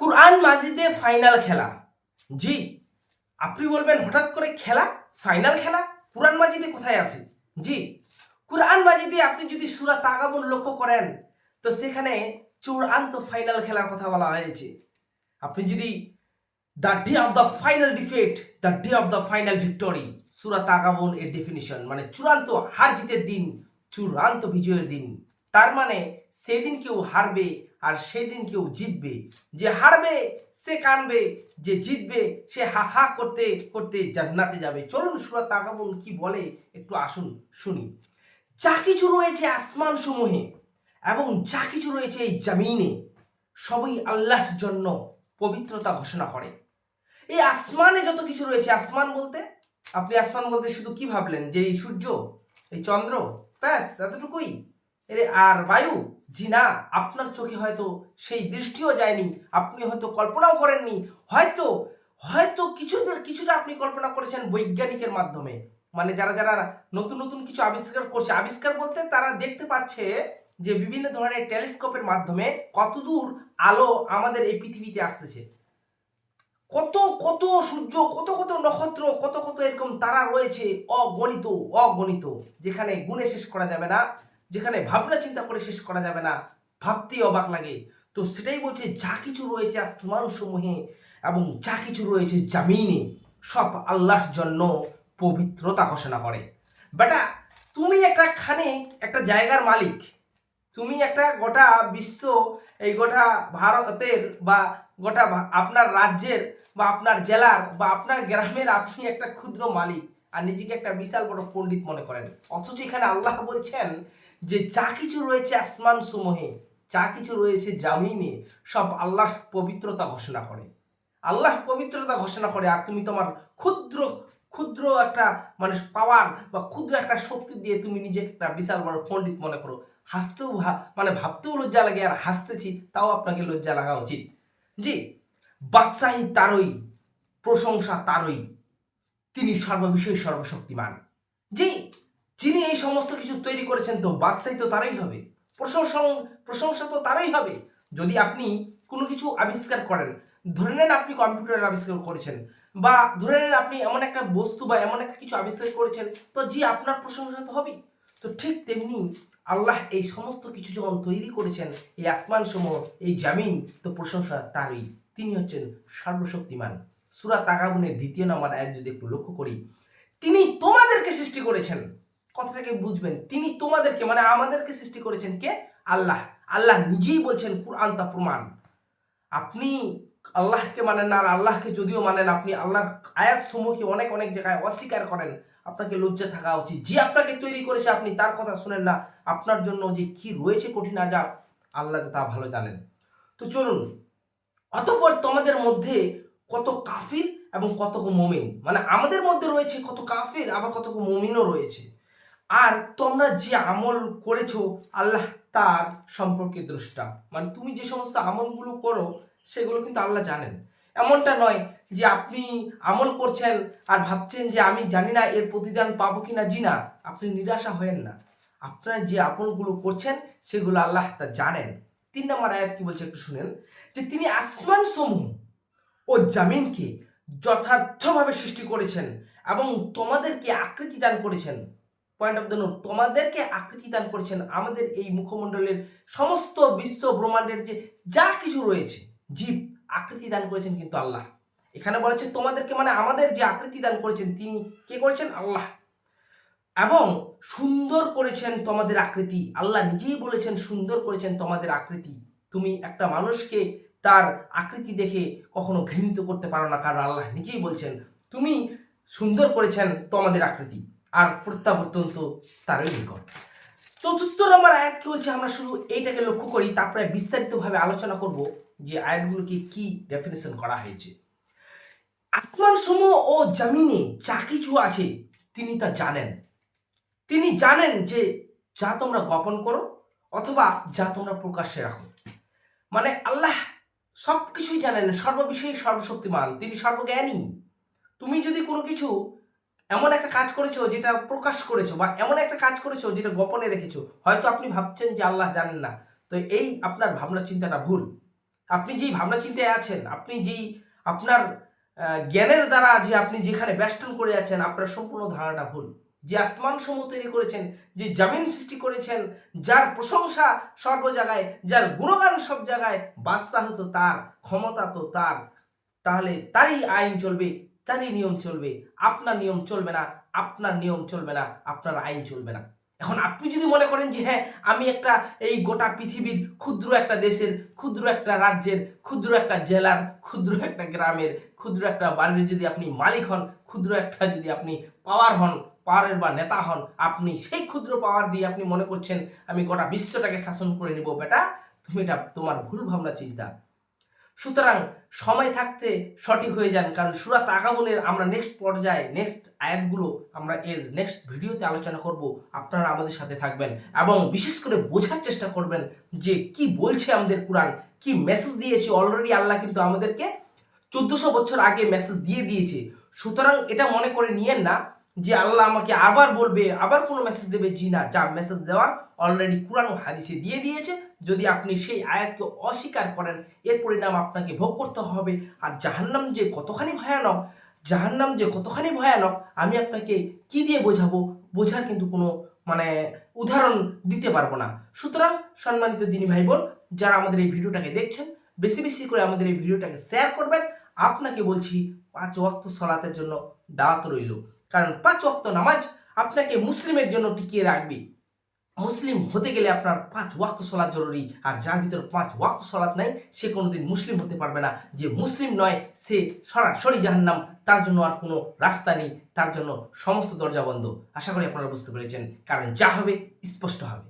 কুরআন মাজিদে final খেলা। জি, আপনি বলবেন হঠাৎ করে খেলা, ফাইনাল খেলা কুরআন মাজিদে কোথায় আছে? জি, কুরআন মাজিদে আপনি যদি সূরা তাগাবুন লক্ষ্য করেন তো সেখানে চূড়ান্ত ফাইনাল খেলার কথা বলা হয়েছে। আপনি যদি the day of the final defeat, the day of the final victory, সূরা তাগাবুন এর ডেফিনিশন মানে চূড়ান্ত হার জিতের দিন, চূড়ান্ত বিজয়ের দিন। তার মানে সেদিন কেউ হারবে আর সেদিন কেউ জিতবে। যে হারবে সে কানবে, যে জিতবে সে হা হা করতে করতে জান্নাতে যাবে। চলুন সূরা তাগাবুন কি বলে একটু আসুন শুনি। যা কিছু রয়েছে আসমান সমূহে এবং যা কিছু রয়েছে এই জমিনে সবই আল্লাহর জন্য পবিত্রতা ঘোষণা করে। এই আসমানে যত কিছু রয়েছে, আসমান বলতে আপনি আসমান বলতে শুধু কি ভাবলেন যে এই সূর্য, এই চন্দ্র, ব্যাস এতটুকুই? আর বায়ু? জি না, আপনার চোখে হয়তো সেই দৃষ্টিও যায়নি, আপনি হয়তো কল্পনাও করেননি, হয়তো হয়তো কিছুটা আপনি কল্পনা করেছেন বৈজ্ঞানিকের মাধ্যমে। মানে যারা যারা নতুন নতুন কিছু আবিষ্কার করছে, আবিষ্কার বলতে তারা দেখতে পাচ্ছে যে বিভিন্ন ধরনের টেলিস্কোপের মাধ্যমে কতদূর আলো আমাদের এই পৃথিবীতে আসতেছে, কত কত সূর্য, কত কত নক্ষত্র, কত কত এরকম তারা রয়েছে, অগণিত অগণিত, যেখানে গুণে শেষ করা যাবে না, যেখানে ভাবনা চিন্তা করে শেষ করা যাবে না, ভাবতেই অবাক লাগে। তো সেটাই বলছে যা কিছু রয়েছে আসমান সমূহে এবং যা কিছু রয়েছে জামিনে সব আল্লাহর জন্য পবিত্রতা ঘোষণা করে। বেটা, তুমি একটা জায়গার মালিক, তুমি একটা গোটা বিশ্ব, এই গোটা ভারতের বা গোটা আপনার রাজ্যের বা আপনার জেলার বা আপনার গ্রামের আপনি একটা ক্ষুদ্র মালিক আর নিজেকে একটা বিশাল বড় পণ্ডিত মনে করেন। অথচ এখানে আল্লাহ বলছেন যে যা কিছু রয়েছে আসমান সমূহে, যা কিছু রয়েছে জামিনে সব আল্লাহ পবিত্রতা ঘোষণা করে। আল্লাহ পবিত্রতা ঘোষণা করে আর তুমি তোমার ক্ষুদ্র ক্ষুদ্র একটা মানে পাওয়ার বা ক্ষুদ্র একটা শক্তি দিয়ে তুমি নিজেকে একটা বিশাল বড় পণ্ডিত মনে করো। হাসতেও মানে ভাবতেও লজ্জা লাগে, আর হাসতেছি তাও আপনাকে লজ্জা লাগা উচিত। জি, বাদশাহী তারই, প্রশংসা তারই, তিনি সর্ববিষয়ে সর্বশক্তিমান। জি, যিনি এই সমস্ত কিছু তৈরি করেছেন তো বাদশাহী তো তারই হবে, প্রশংসা প্রশংসা তো তারই হবে। যদি আপনি কোনো কিছু আবিষ্কার করেন, ধরে নেন আপনি কম্পিউটার আবিষ্কার করেছেন, বা ধরে নেন আপনি এমন একটা বস্তু বা এমন একটা কিছু আবিষ্কার করেছেন, তো জি আপনার প্রশংসা তো হবেই। তো ঠিক তেমনি আল্লাহ এই সমস্ত কিছু যখন তৈরি করেছেন, এই আসমান সমূহ, এই জামিন, তো প্রশংসা তারই, তিনি হচ্ছেন সর্বশক্তিমান। সূরা তাগাবুনের 2 নম্বর আয়াত যদি একটু লক্ষ্য করি, তিনি তোমাদেরকে সৃষ্টি করেছেন, কথাটাকে বুঝবেন, তিনি তোমাদেরকে মানে আমাদেরকে সৃষ্টি করেছেন কে? আল্লাহ। আল্লাহ নিজেই বলছেন, কুরআন তা প্রমাণ। আপনি আল্লাহকে মানেন না, আর আল্লাহকে যদিও মানেন, আপনি আল্লাহর আয়াত সমূহকে অনেক অনেক জায়গায় অস্বীকার করেন। আপনাকে লজ্জা থাকা উচিত। যে আপনাকে তৈরি করেছে আপনি তার কথা শুনেন না, আপনার জন্য যে কি রয়েছে কঠিন আযাব আল্লাহ তা ভালো জানেন। তো চলুন, অতঃপর তোমাদের মধ্যে কত কাফির এবং কত মুমিন, মানে আমাদের মধ্যে রয়েছে কত কাফির আবার কত মুমিনও রয়েছে। আর তোমরা যে আমল করেছো আল্লাহ তার সম্পর্কে দ্রষ্টা, মানে তুমি যে সমস্ত আমলগুলো করো সেগুলো কিন্তু আল্লাহ জানেন। এমনটা নয় যে আপনি আমল করছেন আর ভাবছেন যে আমি জানি না এর প্রতিদান পাবো কিনা। জি না, আপনি নিরাশা হয়েন না, আপনার যে আমলগুলো করছেন সেগুলো আল্লাহ তা জানেন। 3 নম্বর আয়াত কি বলছে একটু শুনেন, যে তিনি আসমান সমূহ ও জামিনকে যথার্থভাবে সৃষ্টি করেছেন এবং তোমাদেরকে আকৃতি দান করেছেন। পয়েন্ট অফ দ্য নোট, তোমাদেরকে আকৃতি দান করেছেন। আমাদের এই মুখমণ্ডলের সমস্ত বিশ্ব ব্রহ্মাণ্ডের যে যা কিছু রয়েছে জীব, আকৃতি দান করেছেন কিন্তু আল্লাহ। এখানে বলেছে তোমাদেরকে, মানে আমাদের যে আকৃতি দান করেছেন তিনি কে করেছেন? আল্লাহ। এবং সুন্দর করেছেন তোমাদের আকৃতি, আল্লাহ নিজেই বলেছেন সুন্দর করেছেন তোমাদের আকৃতি। তুমি একটা মানুষকে তার আকৃতি দেখে কখনো ঘৃণিত করতে পারো না, কারণ আল্লাহ নিজেই বলছেন তুমি সুন্দর করেছেন তোমাদের আকৃতি, আর প্রত্যাবর্তন তো তারই নিকট। 4 নম্বর আয়াত কি বলছে আমরা শুধু এইটাকে লক্ষ্য করি, তারপরে বিস্তারিতভাবে আলোচনা করব যে আয়াতগুলোকে কি ডেফিনেশন করা হয়েছে। আসমান সমূহ ও জমিনে যা কিছু আছে তিনি তা জানেন। তিনি জানেন যে যা তোমরা গোপন করো অথবা যা তোমরা প্রকাশ্যে রাখো। মানে আল্লাহ সব কিছুই জানেন, সর্ববিষয়ে সর্বশক্তিমান, তিনি সর্বজ্ঞানী। তুমি যদি কোনো কিছু এমন একটা কাজ করেছো যেটা প্রকাশ করেছো, বা এমন একটা কাজ করেছো যেটা গোপনে রেখেছো, হয়তো আপনি ভাবছেন যে আল্লাহ জানেন না, তো এই আপনার ভাবনা চিন্তাটা ভুল। আপনি যেই ভাবনা চিন্তায় আছেন, আপনি যেই আপনার জ্ঞানের দ্বারা যে আপনি যেখানে বেষ্টন করে আছেন, আপনার সম্পূর্ণ ধারণাটা ভুল। যে আসমান সমূহ তৈরি করেছেন, যে জমিন সৃষ্টি করেছেন, যার প্রশংসা সর্ব জায়গায়, যার গুণগান সব জায়গায়, বাদশাহ তো তার, ক্ষমতা তো তার, তাহলে তারই আইন চলবে, তারই নিয়ম চলবে। আপনার নিয়ম চলবে না, আপনার নিয়ম চলবে না, আপনার আইন চলবে না। এখন আপনি যদি মনে করেন যে হ্যাঁ, আমি একটা এই গোটা পৃথিবীর ক্ষুদ্র একটা দেশের, ক্ষুদ্র একটা রাজ্যের, ক্ষুদ্র একটা জেলার, ক্ষুদ্র একটা গ্রামের, ক্ষুদ্র একটা বাড়ির যদি আপনি মালিক হন, ক্ষুদ্র একটা যদি আপনি পাওয়ারের বা নেতা হন, আপনি সেই ক্ষুদ্র পাওয়ার দিয়ে আপনি মনে করছেন আমি গোটা বিশ্বটাকে শাসন করে নিব। বেটা, তুমি এটা তোমার ভুল ভাবনা চিন্তা। সুতরাং সময় থাকতে সঠিক হয়ে যান, কারণ সূরা তাগাবুনের আমরা নেক্সট পর্যায়ে নেক্সট আয়াতগুলো আমরা এর নেক্সট ভিডিওতে আলোচনা করব। আপনারা আমাদের সাথে থাকবেন এবং বিশেষ করে বোঝার চেষ্টা করবেন যে কি বলছে আমাদের কোরআন, কি মেসেজ দিয়েছে। অলরেডি আল্লাহ কিন্তু আমাদেরকে 1400 বছর আগে মেসেজ দিয়ে দিয়েছে। সুতরাং এটা মনে করে নিয়েন না যে আল্লাহ আমাকে আবার বলবে, আবার কোনো মেসেজ দেবে। জি না, যা মেসেজ দেওয়ার অলরেডি কোরআন ও হাদিসে দিয়ে দিয়েছে। যদি আপনি সেই আয়াতকে অস্বীকার করেন, এর পরিণাম আপনাকে ভোগ করতে হবে। আর জাহান্নাম যে কতখানি ভয়ানক, জাহান্নাম যে কতখানি ভয়ানক আমি আপনাকে কি দিয়ে বোঝাবো, বোঝার কিন্তু কোনো উদাহরণ দিতে পারবো না। সুতরাং সম্মানিত দিনী ভাই বোন, যারা আমাদের এই ভিডিওটাকে দেখছেন, বেশি বেশি করে আমাদের এই ভিডিওটাকে শেয়ার করবেন। আপনাকে বলছি 5 ওয়াক্ত সালাতের জন্য দাওয়াত রইল, কারণ 5 ওয়াক্ত নামাজ আপনাকে মুসলিমের জন্য টিকিয়ে রাখবে। মুসলিম হতে গেলে আপনার 5 ওয়াক্ত সালাত জরুরি। আর যার ভিতর 5 ওয়াক্ত সালাত নাই, সে কোনোদিন মুসলিম হতে পারবে না। যে মুসলিম নয়, সে সরাসরি জাহান্নাম, তার জন্য আর কোনো রাস্তা নেই, তার জন্য সমস্ত দরজা বন্ধ। আশা করি আপনারা বুঝতে পেরেছেন, কারণ যা হবে স্পষ্ট হবে।